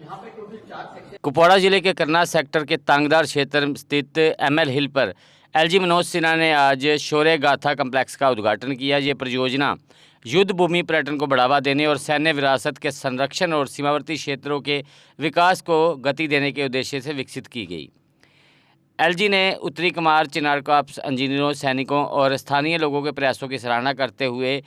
कुपवाड़ा जिले के करनाल सेक्टर के तांगदार क्षेत्र स्थित एमएल हिल पर एलजी मनोज सिन्हा ने आज शौर्य गाथा कम्प्लेक्स का उद्घाटन किया। ये परियोजना युद्ध भूमि पर्यटन को बढ़ावा देने और सैन्य विरासत के संरक्षण और सीमावर्ती क्षेत्रों के विकास को गति देने के उद्देश्य से विकसित की गई। एलजी ने उत्तरी कमार, चिनार कॉर्प्स, इंजीनियरों, सैनिकों और स्थानीय लोगों के प्रयासों की सराहना करते हुए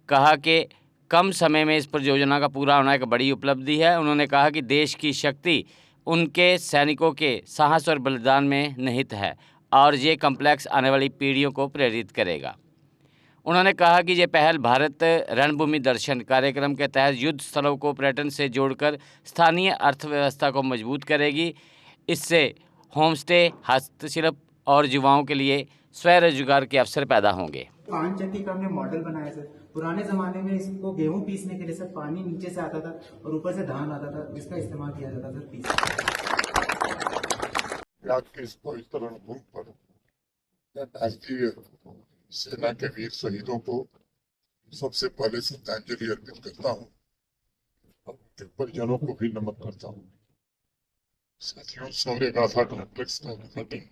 कहा कि कम समय में इस परियोजना का पूरा होना एक बड़ी उपलब्धि है। उन्होंने कहा कि देश की शक्ति उनके सैनिकों के साहस और बलिदान में निहित है और ये कम्प्लेक्स आने वाली पीढ़ियों को प्रेरित करेगा। उन्होंने कहा कि ये पहल भारत रणभूमि दर्शन कार्यक्रम के तहत युद्ध स्थलों को पर्यटन से जोड़कर स्थानीय अर्थव्यवस्था को मजबूत करेगी। इससे होमस्टे, हस्तशिल्प और युवाओं के लिए स्वरोजगार के अवसर पैदा होंगे। पान चक्की का हमने मॉडल बनाया सर। पुराने जमाने में इसको गेहूं पीसने के लिए सर पानी नीचे से आता था और ऊपर से धान आता था, जिसका इस्तेमाल किया जाता था पीसने। आज के इस पवित्र रणभूमि पर मैं भारतीय सेना के वीर शहीदों को सबसे पहले श्रद्धांजलि अर्पित करता हूँ और उनके परिजनों को भी नमन करता हूँ। साथियों, शौर्य गाथा कॉम्प्लेक्स का उद्घाटन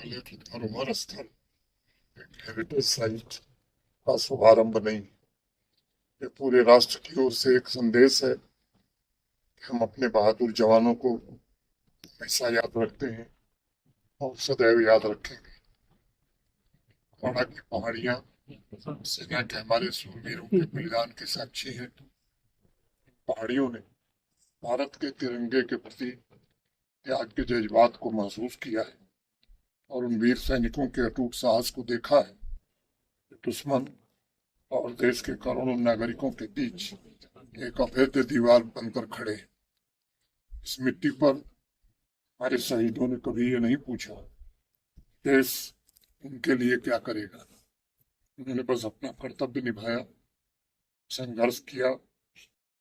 एक धरोहर स्थल, एक हेरिटेज साइट का शुभारंभ नहीं, ये पूरे राष्ट्र की ओर से एक संदेश है कि हम अपने बहादुर जवानों को हमेशा याद रखते हैं और सदैव याद रखेंगे। कुपवाड़ा की पहाड़ियां सेना के हमारे सूरवीरों के बलिदान की साक्षी है। पहाड़ियों ने भारत के तिरंगे के प्रति त्याग के जज्बात को महसूस किया है और उन वीर सैनिकों के अटूट साहस को देखा है। दुश्मन और देश के करोड़ों नागरिकों के बीच एक अभेद्य दीवार बनकर खड़े। इस मिट्टी पर हमारे शहीदों ने कभी ये नहीं पूछा देश उनके लिए क्या करेगा। उन्होंने बस अपना कर्तव्य निभाया, संघर्ष किया,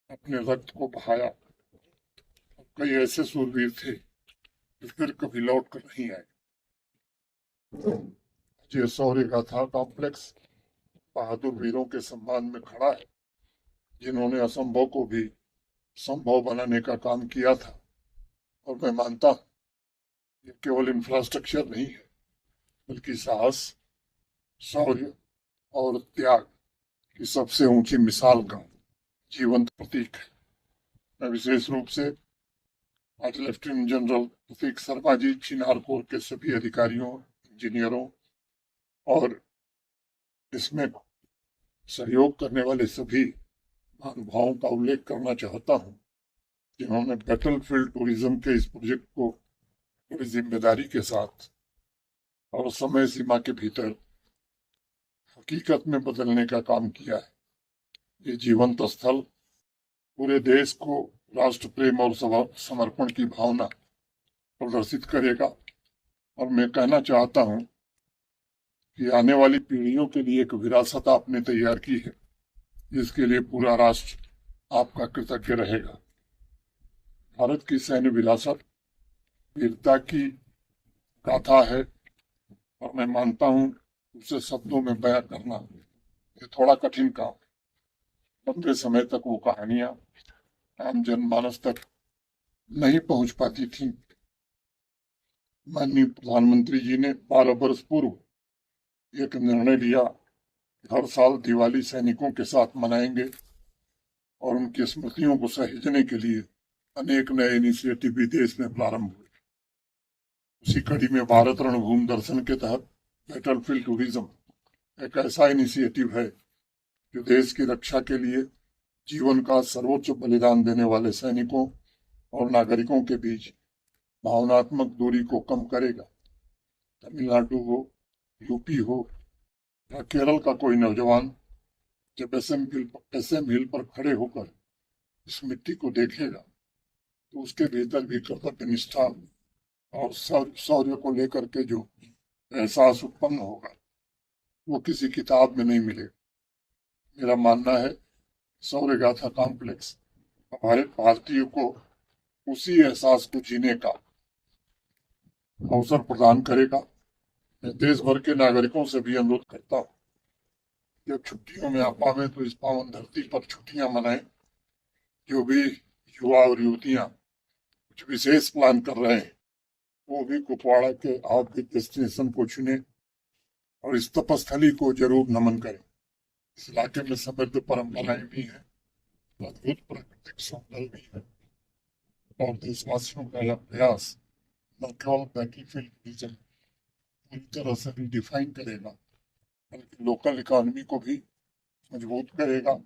अपने रक्त को बहाया। कई ऐसे सूरवीर थे जो फिर कभी लौट कर नहीं आए। ये शौर्य गाथा कॉम्प्लेक्स बहादुर वीरों के सम्मान में खड़ा है, जिन्होंने असंभव को भी संभव बनाने का काम किया था। और मैं मानता हूँ ये केवल इंफ्रास्ट्रक्चर नहीं है, बल्कि साहस, शौर्य और त्याग की सबसे ऊंची मिसाल का जीवंत प्रतीक है। मैं विशेष रूप से आज लेफ्टिनेंट जनरल प्रतीक शर्मा जी, चिनार कोर के सभी अधिकारियों, इंजीनियरों और इसमें सहयोग करने वाले सभी महानुभावों का उल्लेख करना चाहता हूं, जिन्होंने बैटलफील्ड टूरिज्म के इस प्रोजेक्ट को बड़ी जिम्मेदारी के साथ और समय सीमा के भीतर हकीकत में बदलने का काम किया है। ये जीवंत स्थल पूरे देश को राष्ट्र प्रेम और समर्पण की भावना प्रदर्शित करेगा और मैं कहना चाहता हूं कि आने वाली पीढ़ियों के लिए एक विरासत आपने तैयार की है, जिसके लिए पूरा राष्ट्र आपका कृतज्ञ रहेगा। भारत की सैन्य विरासत वीरता की गाथा है और मैं मानता हूं उसे शब्दों में बयां करना ये थोड़ा कठिन काम है। लंबे समय तक वो कहानियां आम जनमानस तक नहीं पहुंच पाती थी। माननीय प्रधानमंत्री जी ने 12 वर्ष पूर्व एक निर्णय लिया, हर साल दिवाली सैनिकों के साथ मनाएंगे और उनकी स्मृतियों को सहेजने के लिए अनेक नए इनिशिएटिव भी देश में प्रारंभ हुए। उसी कड़ी में भारत रणभूमि दर्शन के तहत बैटलफील्ड टूरिज्म एक ऐसा इनिशिएटिव है जो देश की रक्षा के लिए जीवन का सर्वोच्च बलिदान देने वाले सैनिकों और नागरिकों के बीच भावनात्मक दूरी को कम करेगा। तमिलनाडु हो, यूपी हो या केरल का कोई नौजवान जब एसएम हिल पर खड़े होकर इस मिट्टी को देखेगा तो उसके भीतर भी कर्तव्य निष्ठा और शौर्य को लेकर के जो एहसास उत्पन्न होगा वो किसी किताब में नहीं मिलेगा। मेरा मानना है शौर्य गाथा कॉम्प्लेक्स हमारे भारतीयों को उसी एहसास को जीने का अवसर प्रदान करेगा। मैं देश भर के नागरिकों से भी अनुरोध करता हूँ, जब छुट्टियों में आप आवे तो इस पावन धरती पर छुट्टियां मनाएं। जो भी युवा और युवतियां कुछ विशेष प्लान कर रहे हैं, वो भी कुपवाड़ा के आउटरीच डेस्टिनेशन को चुने और इस तपस्थली को जरूर नमन करें। इस इलाके में समृद्ध परंपराएं भी हैं, अद्भुत प्राकृतिक सौंदर्य भी है और देशवासियों का यह प्रयास न केवल बैटलफील्ड रीजन पूरी तरह से रिडिफाइन करेगा, बल्कि लोकल इकोनॉमी को भी मजबूत करेगा।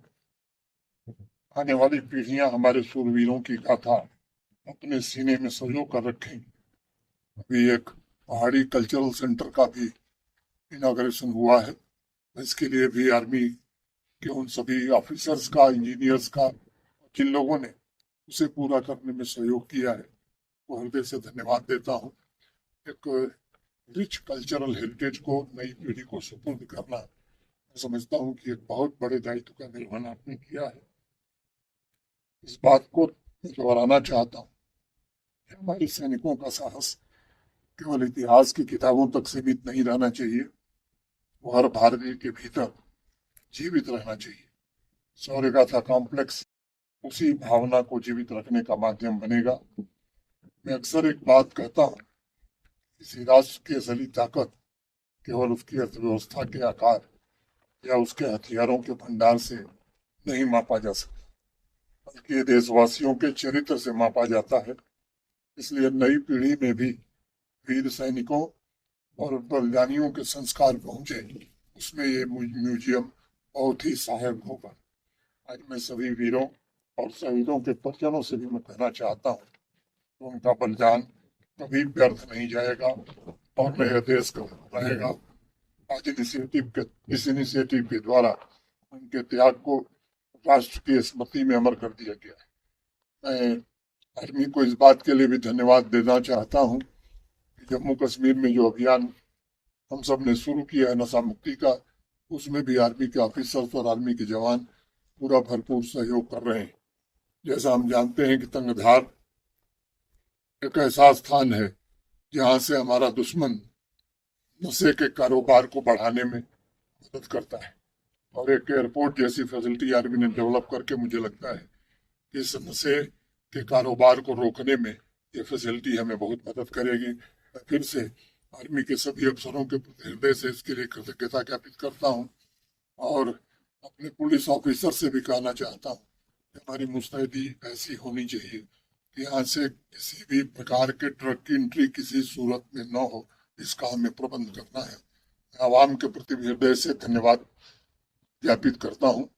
आने वाली पीढ़ियां हमारे शूरवीरों की गाथा अपने सीने में संजो कर रखेंगी। अभी एक पहाड़ी कल्चरल सेंटर का भी इनॉग्रेशन हुआ है। इसके लिए भी आर्मी के उन सभी ऑफिसर्स का, इंजीनियर्स का, जिन लोगों ने उसे पूरा करने में सहयोग किया है, वो हृदय से धन्यवाद देता हूँ। एक रिच कल्चरल हेरिटेज को नई पीढ़ी को सुपुर्द करना, मैं समझता हूँ कि एक बहुत बड़े दायित्व का निर्वहन आपने किया है। इस बात को दोहराना चाहता हूँ, हमारे सैनिकों का साहस केवल इतिहास की किताबों तक सीमित नहीं रहना चाहिए, वो हर भारतीय के भीतर जीवित रहना चाहिए। शौर्य गाथा कॉम्प्लेक्स उसी भावना को जीवित रखने का माध्यम बनेगा। मैं अक्सर एक बात कहता हूँ, किसी राष्ट्र की असली ताकत केवल उसकी अर्थव्यवस्था के आकार या उसके हथियारों के भंडार से नहीं मापा जा सकता, बल्कि देशवासियों के चरित्र से मापा जाता है। इसलिए नई पीढ़ी में भी वीर सैनिकों और बलिदानियों के संस्कार पहुंचे, उसमें ये म्यूजियम बहुत ही सहायक होगा। आज मैं सभी वीरों और शहीदों के परिजनों से भी मैं कहना चाहता हूँ, तो उनका बलिदान कभी व्यर्थ नहीं जाएगा और मेरे देश का रहेगा। आज इस इनिशिएटिव के द्वारा उनके त्याग को राष्ट्र की स्मृति में अमर कर दिया गया है। मैं आर्मी को इस बात के लिए भी धन्यवाद देना चाहता हूँ कि जम्मू कश्मीर में जो अभियान हम सब ने शुरू किया है नशा मुक्ति का, उसमें भी आर्मी के ऑफिसर्स और आर्मी के जवान पूरा भरपूर सहयोग कर रहे हैं। जैसा हम जानते हैं कि तंगधार एक ऐसा स्थान है जहाँ से हमारा दुश्मन नशे के कारोबार को बढ़ाने में मदद करता है, और एक एयरपोर्ट जैसी फैसिलिटी आर्मी ने डेवलप करके मुझे लगता है कि इस नशे के कारोबार को रोकने में ये फैसिलिटी हमें बहुत मदद करेगी। मैं फिर से आर्मी के सभी अफसरों के प्रति हृदय से इसके लिए कृतज्ञता ज्ञापित करता हूँ और अपने पुलिस ऑफिसर से भी कहना चाहता हूँ कि हमारी मुस्तैदी ऐसी होनी चाहिए कि यहाँ से किसी भी प्रकार के ट्रक की एंट्री किसी सूरत में न हो, इसका हमें प्रबंध करना है। मैं आवाम के प्रति भी हृदय से धन्यवाद ज्ञापित करता हूँ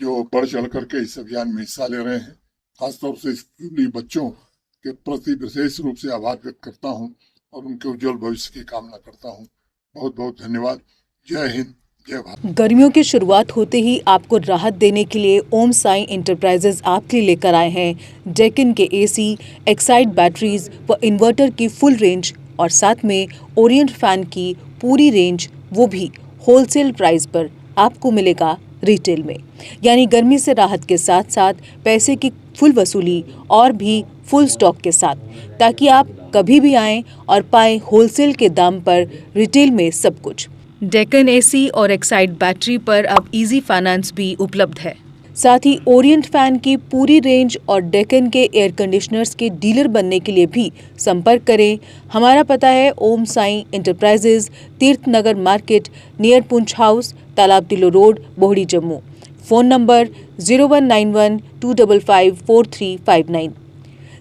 जो बढ़ चढ़ करके इस अभियान में हिस्सा ले रहे हैं। खासतौर से स्कूली बच्चों के प्रति विशेष रूप से आभार व्यक्त करता हूँ और उनके उज्जवल भविष्य की कामना करता हूँ। बहुत बहुत धन्यवाद। जय हिंद, जय भारत। गर्मियों की शुरुआत होते ही आपको राहत देने के लिए ओम साई एंटरप्राइजेज आपके लिए लेकर आए हैं डेक्कन के एसी, एक्साइड बैटरीज व इन्वर्टर की फुल रेंज और साथ में ओरिएंट फैन की पूरी रेंज, वो भी होलसेल प्राइस पर आपको मिलेगा रिटेल में। यानी गर्मी से राहत के साथ साथ पैसे की फुल वसूली और भी फुल स्टॉक के साथ, ताकि आप कभी भी आएं और पाएं होलसेल के दाम पर रिटेल में सब कुछ। डेक्कन एसी और एक्साइड बैटरी पर अब इजी फाइनेंस भी उपलब्ध है। साथ ही ओरिएंट फैन की पूरी रेंज और डेक्कन के एयर कंडीशनर्स के डीलर बनने के लिए भी संपर्क करें। हमारा पता है ओम साई एंटरप्राइजेज, तीर्थ नगर मार्केट, नियर पुंछ हाउस, तालाब तिलो road, Bohri, Jammu. Phone number 0191-255-4359,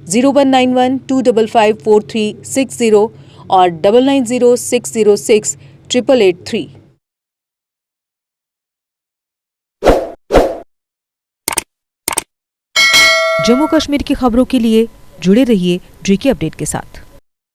0191-255-4360 और 9906068883। जम्मू कश्मीर की खबरों के लिए जुड़े रहिए जीके अपडेट के साथ।